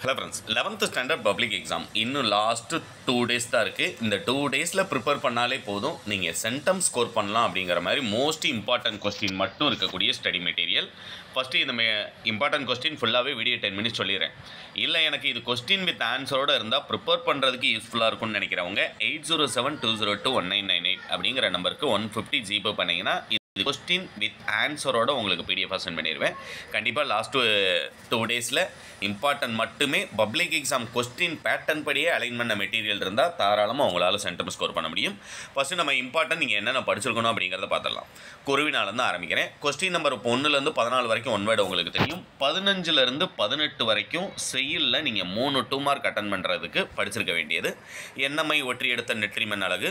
Hello friends, 11th standard public exam இன்னும் last 2 days தான் இருக்குது. இந்த 2 டேஸில் ப்ரிப்பேர் பண்ணாலே போதும், நீங்கள் சென்டம் ஸ்கோர் பண்ணலாம் அப்படிங்கிற மாதிரி மோஸ்ட் இம்பார்ட்டன்ட் கொஸ்டின் மட்டும் இருக்கக்கூடிய ஸ்டடி மெட்டீரியல். ஃபஸ்ட்டு இந்த இம்பார்ட்டன்ட் கொஸ்டின் ஃபுல்லாகவே வீடியோ 10 மினிட்ஸ் சொல்லிடுறேன். இல்லை எனக்கு இது கொஸ்டின் வித் ஆன்சரோடு இருந்தால் ப்ரிப்பேர் பண்ணுறதுக்கு யூஸ்ஃபுல்லாக இருக்கும்னு நினைக்கிறவங்க 8072021998 அப்படிங்கிற நம்பருக்கு 150 ஜிபே பண்ணிங்கன்னா இது கொஸ்டின் வித் ஆன்சரோட உங்களுக்கு பிடிஎஃபாக சென்ட் பண்ணிடுவேன். கண்டிப்பாக லாஸ்ட்டு 2 டேஸில் இம்பார்ட்டன்ட் மட்டுமே பப்ளிக் எக்ஸாம் கொஸ்டின் பேட்டர்ன் படியே அலைன் பண்ண மெட்டீரியல் இருந்தால் தாராளமாக உங்களால் சென்டம் ஸ்கோர் பண்ண முடியும். ஃபஸ்ட்டு நம்ம இம்பார்ட்டன்ட் நீங்கள் என்னென்ன படிச்சிருக்கணும் அப்படிங்கிறத பார்த்துடலாம். குருவினாலேருந்து ஆரம்பிக்கிறேன். கொஸ்டின் நம்பர் 1லேருந்து 14 வரைக்கும் ஒன் வேர்டு உங்களுக்கு தெரியும். 15லேருந்து 18 வரைக்கும் செய்யுளில் நீங்கள் 3 2 மார்க் அட்டன் பண்ணுறதுக்கு படிச்சிருக்க வேண்டியது. எண்ணமை ஒற்றி எடுத்த நெற்றிமன் அழகு,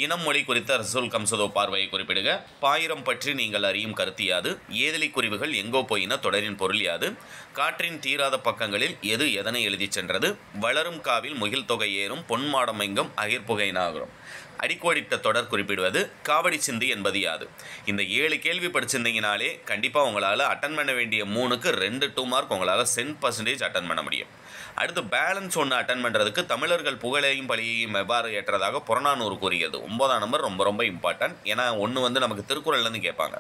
இனம் மொழி குறித்த ரசூல் கம்சதோ பார்வையை குறிப்பிடுக, பாயிரம் பற்றி நீங்கள் அறியும் கருத்து யாது, ஏதிலி குறிவுகள் எங்கோ போயின தொடரின் பொருள் யாது, காற்றின் தீராத பக்கங்களில் எது எதனை எழுதி சென்றது, வளரும் காவில் முகில் தொகை ஏறும் பொன்மாடம் எங்கும் அகிர்புகை நாகரம், அடிக்கோடிட்ட தொடர் குறிப்பிடுவது, காவடி சிந்தி என்பது யாது. இந்த 7 கேள்வி படிச்சிருந்தீங்கனாலே கண்டிப்பாக உங்களால் அட்டன் பண்ண வேண்டிய 3க்கு 2 2 மார்க் உங்களால் 100% அட்டன் பண்ண முடியும். அடுத்து பேலன்ஸ் 1 அட்டன் பண்ணுறதுக்கு தமிழர்கள் புகழையும் பழியையும் எவ்வாறு ஏற்றதாக புறநானூறு கூறுகிறது. 9ஆம் நம்பர் ரொம்ப ரொம்ப இம்பார்ட்டன்ட். ஏன்னா ஒன்று நமக்கு திருக்குறள்லேருந்து கேட்பாங்க.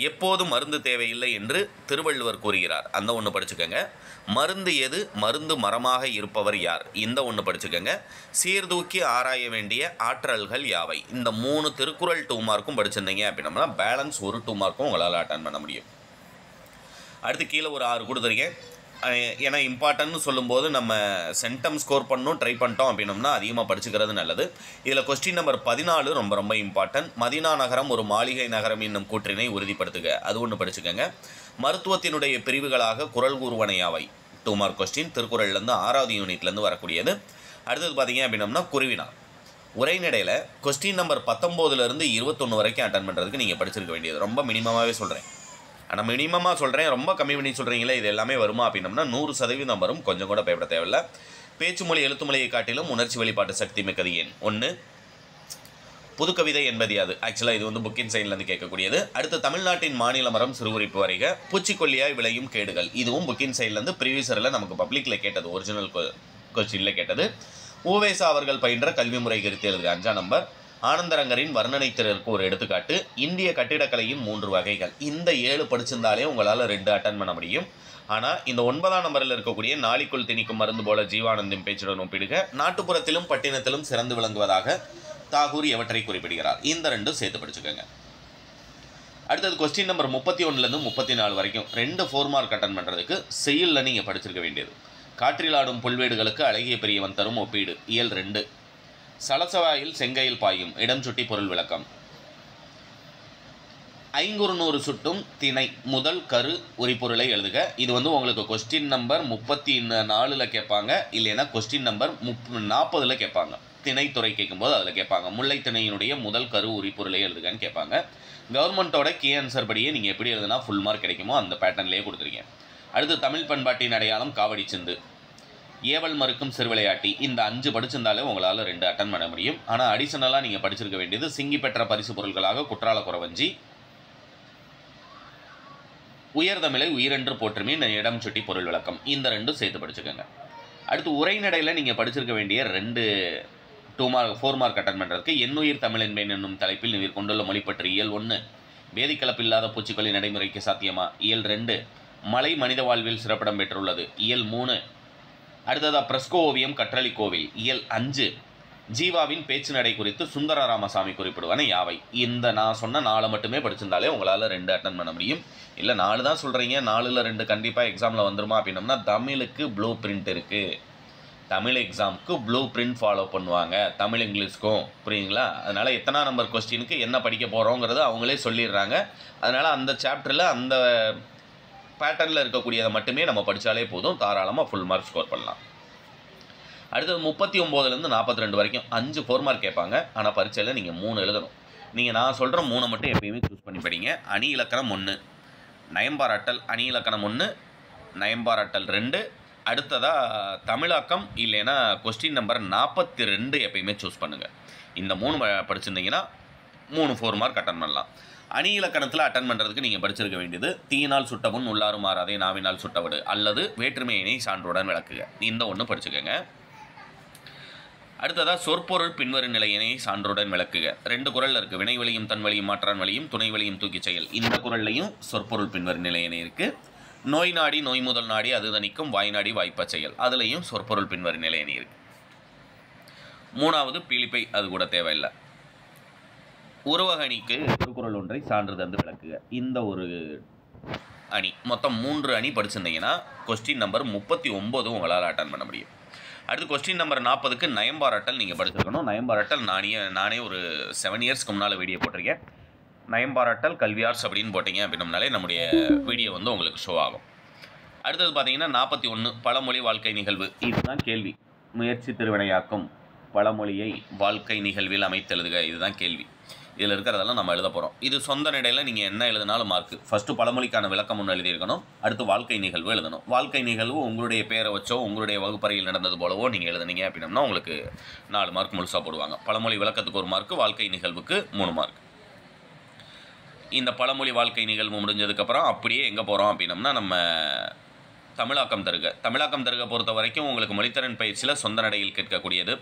எப்போது மருந்து தேவையில்லை என்று திருவள்ளுவர் கூறுகிறார், அந்த ஒன்று படிச்சுக்கோங்க. மருந்து எது, மருந்து மரமாக இருப்பவர் யார், இந்த ஒன்று படிச்சுக்கோங்க. சீர்தூக்கி ஆராய வேண்டிய ஆற்றல்கள் யாவை, இந்த 3 திருக்குறள் 2 மார்க்கும் படிச்சிருந்தீங்க அப்படின்னா பேலன்ஸ் 1 2 மார்க்கும் உங்களால் அட்டன் பண்ண முடியும். அடுத்து கீழே ஒரு 6 கொடுத்துருக்கேன். ஏன்னா இம்பார்ட்டன்ட்னு சொல்லும்போது நம்ம சென்டம் ஸ்கோர் பண்ணணும் ட்ரை பண்ணிட்டோம் அப்படின்னோம்னா அதிகமாக படிச்சுக்கிறது நல்லது. இதில் கொஸ்டின் நம்பர் 14 ரொம்ப ரொம்ப இம்பார்ட்டன்ட். மதினா நகரம் ஒரு மாளிகை நகரம் என்னும் கூற்றினை உறுதிப்படுத்துக, அது ஒன்று படிச்சுக்கோங்க. மருத்துவத்தினுடைய பிரிவுகளாக குறள் கூறுவனையாவை 2 மார்க் கொஸ்டின், திருக்குறள்லேருந்து 6வது யூனிட்லேருந்து வரக்கூடியது. அடுத்தது பார்த்தீங்க அப்படின்னோம்னா குருவினா. உரைநடையில் கொஸ்டின் நம்பர் 19லேருந்து 21 வரைக்கும் அட்டன் பண்ணுறதுக்கு நீங்கள் படிச்சிருக்க வேண்டியது. ரொம்ப மினிமமாகவே சொல்கிறேன், ஆனால் மினிமமாக சொல்கிறேன், ரொம்ப கம்மி பண்ணி சொல்கிறீங்களே இது எல்லாமே வருமா அப்படின்னம்னா 100% வரும். கொஞ்சம் கூட பயப்பட தேவையில்லை. பேச்சு மொழி எழுத்து மொழியை காட்டிலும் உணர்ச்சி வெளிப்பாட்டு சக்தி மிக்கது ஏன் 1. புதுக்கவிதை என்பது யாது, ஆக்சுவலாக இது புக்கின் சைன்லேருந்து கேட்கக்கூடியது. அடுத்து தமிழ்நாட்டின் மாநில மரம் சிறுகுறிப்பு வரைக, பூச்சிக்கொல்லியாய் விளையும் கேடுகள், இதுவும் புக்கின் சைன்லேருந்து ப்ரீவியஸரில் நமக்கு பப்ளிக்கில் கேட்டது, ஒரிஜினல் கொஸ்டினில் கேட்டது. ஊவேசா அவர்கள் பயின்ற கல்வி முறை குறித்து எழுதுக, 5ஆம் நம்பர். ஆனந்தரங்கரின் வர்ணனை திறருக்கு ஒரு எடுத்துக்காட்டு. இந்திய கட்டிடக்கலையின் 3 வகைகள், இந்த 7 படிச்சிருந்தாலே உங்களால் 2 அட்டன் பண்ண முடியும். ஆனால் இந்த 9ஆம் நம்பரில் இருக்கக்கூடிய நாளிக்குள் திணிக்கும் மருந்து போல ஜீவானந்தின் பேச்சுடன் ஒப்பிடுக, நாட்டுப்புறத்திலும் பட்டினத்திலும் சிறந்து விளங்குவதாக தாகூர் எவற்றை குறிப்பிடுகிறார், இந்த 2 சேர்த்து படிச்சுக்கோங்க. அடுத்தது கொஸ்டின் நம்பர் 31லேருந்து 34 வரைக்கும் 2 4 மார்க் அட்டன் பண்ணுறதுக்கு செய்யுளில் நீங்கள் படிச்சிருக்க வேண்டியது. காற்றிலாடும் புல்வேடுகளுக்கு அழகிய பெரியவன் தரும் ஒப்பீடு, இயல் 2. சலசவாயில் செங்கையில் பாயும், இடம் சுட்டி பொருள் விளக்கம். 500 சுட்டும் திணை முதல் கரு உரிப்பொருளை எழுதுக, இது உங்களுக்கு கொஸ்டின் நம்பர் 34ல் கேட்பாங்க, இல்லைன்னா கொஸ்டின் நம்பர் 40ல் கேட்பாங்க. திணைத்துறை கேட்கும்போது அதில் கேட்பாங்க. முல்லை திணையினுடைய முதல் கரு உரிப்பொருளை எழுதுகன்னு கேட்பாங்க. கவர்மெண்ட்டோட கீ ஆன்சர் படியே நீங்கள் எப்படி எழுதுனா ஃபுல் மார்க் கிடைக்குமோ அந்த பேட்டர்ன்லேயே கொடுத்துருக்கேன். அடுத்து தமிழ் பண்பாட்டின் அடையாளம் காவடி சிந்து, ஏவல் மறுக்கும் சிறுவிளையாட்டி, இந்த 5 படிச்சிருந்தாலே உங்களால் 2 அட்டன் பண்ண முடியும். ஆனால் அடிஷனலாக நீங்கள் படிச்சிருக்க வேண்டியது சிங்கி பெற்ற பரிசு பொருட்களாக குற்றால குறவஞ்சி, உயர்தமிழை உயிரென்று போற்றுமே இடம் சுட்டி பொருள் விளக்கம், இந்த 2 சேர்த்து படிச்சுக்கோங்க. அடுத்து உரைநடையில் நீங்கள் படிச்சிருக்க வேண்டிய 2 2 மார்க் 4 மார்க் அட்டன் பண்ணுறதுக்கு எண்ணுயிர் தமிழென்பேன் என்னும் தலைப்பில் நீர் கொண்டுள்ள மொழி பற்றி, இயல் 1. வேதிக்கலப்பில்லாத பூச்சிக்கொல்லி நடைமுறைக்கு சாத்தியமா, இயல் 2. மலை மனித வாழ்வில் சிறப்பிடம் பெற்றுள்ளது, இயல் 3. அடுத்ததாக பிரஸ்கோ ஓவியம் கற்றளி கோவில், இயல் 5. ஜீவாவின் பேச்சு நடை குறித்து சுந்தர ராமசாமி குறிப்பிடுவான யாவை, இந்த நான் சொன்ன 4 மட்டுமே படிச்சிருந்தாலே உங்களால் 2 அட்டன் பண்ண முடியும். இல்லை 4 தான் சொல்கிறீங்க, 4ல் 2 கண்டிப்பாக எக்ஸாமில் வந்துருமா அப்படின்னம்னா தமிழுக்கு ப்ளூ பிரிண்ட் இருக்குது. தமிழ் எக்ஸாமுக்கு ப்ளூ பிரிண்ட் ஃபாலோ பண்ணுவாங்க, தமிழ் இங்கிலீஷ்க்கும், புரியுங்களா? அதனால் எத்தனாம் நம்பர் கொஸ்டினுக்கு என்ன படிக்க போகிறோங்கிறது அவங்களே சொல்லிடுறாங்க. அதனால் அந்த சாப்டரில் அந்த பேட்டர்னில் இருக்கக்கூடியதை மட்டுமே நம்ம படித்தாலே போதும், தாராளமாக ஃபுல் மார்க் ஸ்கோர் பண்ணலாம். அடுத்தது 39லேருந்து 42 வரைக்கும் 5 4 மார்க் கேட்பாங்க. ஆனால் பரீட்சையில் நீங்கள் 3 எழுதணும். நீங்கள் நான் சொல்கிற 3 மட்டும் எப்பயுமே சூஸ் பண்ணி படிங்க. அணி இலக்கணம் 1, நயம்பாராட்டல் அணி இலக்கணம் 1, நயம்பாராட்டல் 2. அடுத்ததாக தமிழாக்கம் இல்லைன்னா கொஸ்டின் நம்பர் 42 எப்பயுமே சூஸ் பண்ணுங்கள். இந்த 3 படிச்சிருந்தீங்கன்னா 3 4 மார்க் அட்டன் பண்ணலாம். அணி இலக்கணத்தில் அட்டன் பண்ணுறதுக்கு நீங்கள் படிச்சிருக்க வேண்டியது தீயினால் சுட்டமுன் உள்ளாறு மாறாதே நாவினால் சுட்டவிடு அல்லது வேற்றுமையினை சான்றுடன் விளக்குக. இந்த ஒன்று படிச்சுக்கோங்க. அடுத்ததாக சொற்பொருள் பின்வரும் நிலையினை சான்றுடன் விளக்குக. 2 குறளில் இருக்குது. வினைவழியும் தன்வழியும் மாற்றான் வழியும் துணை வழியும் தூக்கி செயல். இந்த குறள்லையும் சொற்பொருள் பின்வரும் நிலையினை இருக்குது. நோய் நாடி நோய் முதல் நாடி அது தணிக்கும் வாய் நாடி வாய்ப்ப செயல். அதுலேயும் சொற்பொருள் பின்வரும் நிலையினை இருக்குது. 3வது பீலிப்பை, அது கூட தேவையில்லை. உருவக அணிக்கு திருக்குறள் ஒன்றை சான்று தந்து விளக்குக. இந்த ஒரு அணி மொத்தம் 3 அணி படிச்சிருந்தீங்கன்னா கொஸ்டின் நம்பர் 39 உங்களால் அட்டன் பண்ண முடியும். அடுத்து கொஸ்டின் நம்பர் 40க்கு நயம்பாராட்டல் நீங்கள் படிச்சிருக்கணும். நயம்பாராட்டல் நானே ஒரு 7 இயர்ஸ்க்கு முன்னால் வீடியோ போட்டிருக்கேன். நயம்பாராட்டல் கல்வியார்ஸ் அப்படின்னு போட்டிங்க அப்படின்னாலே நம்முடைய வீடியோ வந்து உங்களுக்கு ஷோ ஆகும். அடுத்தது பார்த்தீங்கன்னா 41 பழமொழி வாழ்க்கை நிகழ்வு. இதுதான் கேள்வி. முயற்சி திருவினையாக்கும் பழமொழியை வாழ்க்கை நிகழ்வில் அமைத்தெழுதுக. இதுதான் கேள்வி. இதில் இருக்கிறதெல்லாம் நம்ம எழுத போகிறோம். இது சொந்த நிலையில் நீங்கள் என்ன எழுதினாலும் மார்க்கு. ஃபஸ்ட்டு பழமொழிக்கான விளக்கம் ஒன்று எழுதியிருக்கணும். அடுத்து வாழ்க்கை நிகழ்வு எழுதணும். வாழ்க்கை நிகழ்வு உங்களுடைய பேரை வச்சோ உங்களுடைய வகுப்பறையில் நடந்தது போலவோ நீங்கள் எழுதுனீங்க அப்படின்னா உங்களுக்கு 4 மார்க் முழுசாக போடுவாங்க. பழமொழி விளக்கத்துக்கு 1 மார்க்கு, வாழ்க்கை நிகழ்வுக்கு 3 மார்க். இந்த பழமொழி வாழ்க்கை நிகழ்வு முடிஞ்சதுக்கப்புறம் அப்படியே எங்கே போகிறோம் அப்படின்னம்னா நம்ம தமிழாக்கம் தருக பொறுத்த வரைக்கும் உங்களுக்கு மொழித்திறன் பயிற்சியில் சொந்த நடையில் கேட்கக்கூடியது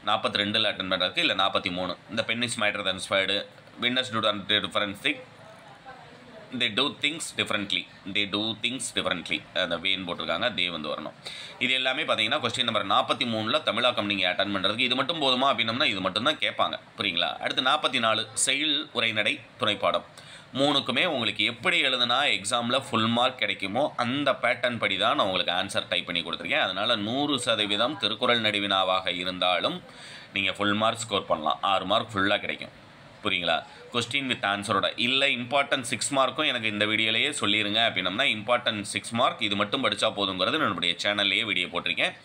42 அட்டன் பண்ணுறதுக்கு, இல்லை 43. இந்த pen is mightier than sword, winners do difference thing, they do things differently அந்த வேன் போட்டிருக்காங்க, தே வந்து வரணும். இது எல்லாமே பார்த்தீங்கன்னா கொஸ்டின் நம்பர் 43 தமிழாக்கம் நீங்கள் அட்டன் பண்ணுறதுக்கு இது மட்டும் போதுமா அப்படின்னம்னா இது மட்டும் தான் கேட்பாங்க. புரியுங்களா? அடுத்து 44 செயல் உரைநடை துணைப்பாடம். 3க்குமே உங்களுக்கு எப்படி எழுதுனா எக்ஸாமில் ஃபுல் மார்க் கிடைக்குமோ அந்த பேட்டர்ன் படி தான் நான் உங்களுக்கு ஆன்சர் டைப் பண்ணி கொடுத்துருக்கேன். அதனால் 100% திருக்குறள் நடுவினாவாக இருந்தாலும் நீங்கள் ஃபுல் மார்க் ஸ்கோர் பண்ணலாம். 6 மார்க் ஃபுல்லாக கிடைக்கும். புரியுங்களா? கொஸ்டின் வித் ஆன்சரோட. இல்லை இம்பார்ட்டன்ட் 6 மார்க்கும் எனக்கு இந்த வீடியோலேயே சொல்லிடுங்க அப்படின்னம்னா இம்பார்ட்டன்ட் 6 மார்க் இது மட்டும் படித்தா போதுங்கிறது நம்மளுடைய சேனல்லையே வீடியோ போட்டிருக்கேன்.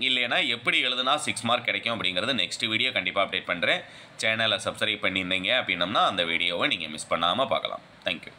இல்லைனா எப்படி எழுதுனா 6 மார்க் கிடைக்கும் அப்படிங்கிறது நெக்ஸ்ட் வீடியோ கண்டிப்பாக அப்டேட் பண்ணுறேன். சேனலை சப்ஸ்கிரைப் பண்ணியிருந்தீங்க அப்படின்னம்னா அந்த வீடியோவை நீங்கள் மிஸ் பண்ணாமல் பார்க்கலாம். தேங்க்யூ.